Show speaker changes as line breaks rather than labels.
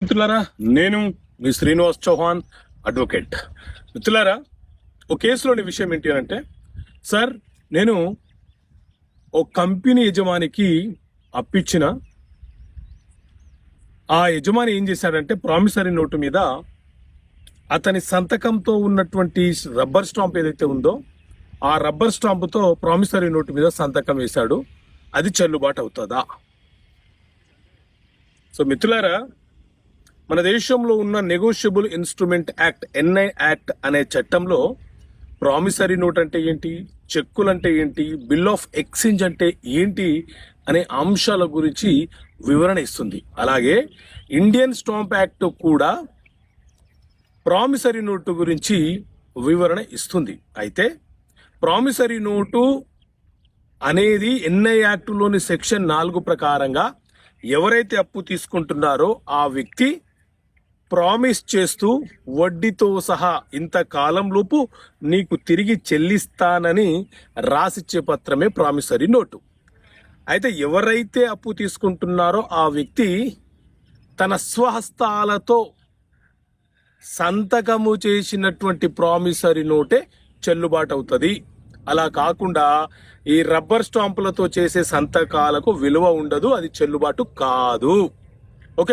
మిత్రులారా, నేను మీ శ్రీనివాస్ చౌహాన్, అడ్వకేట్. మిత్రులారా, ఒక కేసులోని విషయం ఏంటి అంటే, సార్ నేను ఒక కంపెనీ యజమానికి అప్పిచ్చిన, ఆ యజమాని ఏం చేశాడంటే ప్రామిసరీ నోటు మీద అతని సంతకంతో ఉన్నటువంటి రబ్బర్ స్టాంప్ ఏదైతే ఉందో ఆ రబ్బర్ స్టాంపుతో ప్రామిసరీ నోటు మీద సంతకం వేశాడు. అది చెల్లుబాటు అవుతుందా? సో మిత్రులారా, మన దేశంలో ఉన్న negotiable instrument act, NI act అనే చట్టంలో ప్రామిసరీ నోట్ అంటే ఏంటి, చెక్కులు అంటే ఏంటి, బిల్ ఆఫ్ ఎక్స్చేంజ్ అంటే ఏంటి అనే అంశాల గురించి వివరణ ఇస్తుంది. అలాగే ఇండియన్ స్టాంప్ యాక్ట్ కూడా ప్రామిసరీ నోటు గురించి వివరణ ఇస్తుంది. అయితే ప్రామిసరీ నోటు అనేది ఎన్ఐ యాక్టులోని సెక్షన్ 4 ప్రకారంగా ఎవరైతే అప్పు తీసుకుంటున్నారో ఆ వ్యక్తి ప్రామిస్ చేస్తూ వడ్డీతో సహా ఇంతకాలంలోపు నీకు తిరిగి చెల్లిస్తానని రాసిచ్చే పత్రమే ప్రామిసరీ నోటు. అయితే ఎవరైతే అప్పు తీసుకుంటున్నారో ఆ వ్యక్తి తన స్వహస్తాలతో సంతకము చేసినటువంటి ప్రామిసరీ నోటే చెల్లుబాటు అవుతుంది. అలా కాకుండా ఈ రబ్బర్ స్టాంపులతో చేసే సంతకాలకు విలువ ఉండదు, అది చెల్లుబాటు కాదు. ఓకే.